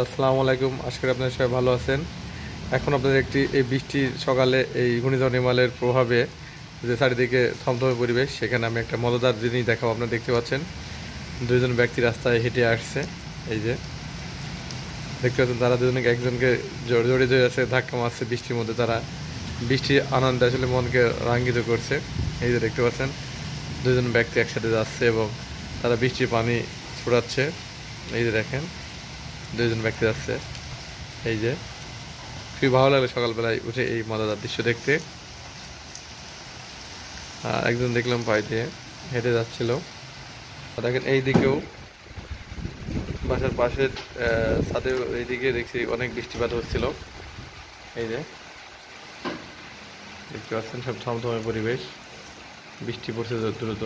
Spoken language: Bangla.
আসসালামু আলাইকুম। আশা করি আপনারা সবাই ভালো আছেন। এখন আপনাদের একটি এই বৃষ্টির সকালে এই ঘূর্ণিঝড় নিমালের প্রভাবে যে চারিদিকে থমথমে পরিবেশ, সেখানে আমি একটা মজাদার জিনিস দেখাবো। আপনারা দেখতে পাচ্ছেন দুইজন ব্যক্তি রাস্তায় হেঁটে আসছে। এই যে দেখতে পাচ্ছেন তারা দুজনে একজনকে জড়িয়ে ধরে আছে, ধাক্কা মারছে বৃষ্টির মধ্যে। তারা বৃষ্টির আনন্দে আসলে মনকে রাঙ্গিত করছে। এই যে দেখতে পাচ্ছেন দুজন ব্যক্তি একসাথে যাচ্ছে এবং তারা বৃষ্টির পানি ছড়াচ্ছে। এই যে দেখেন দুইজন ব্যক্তি যাচ্ছে। এই যে খুবই ভালো লাগলো সকালবেলায় উঠে এই মজাদার দৃশ্য দেখতে। আর একজন দেখলাম পায়ে দিয়ে হেঁটে যাচ্ছিল। আর দেখেন এই দিকেও বাসার পাশের ছাদে এইদিকে দেখছি অনেক বৃষ্টিপাত হচ্ছিল। এই যে দেখতে পাচ্ছেন সব থমথমে পরিবেশ, বৃষ্টি পড়ছে দ্রুত।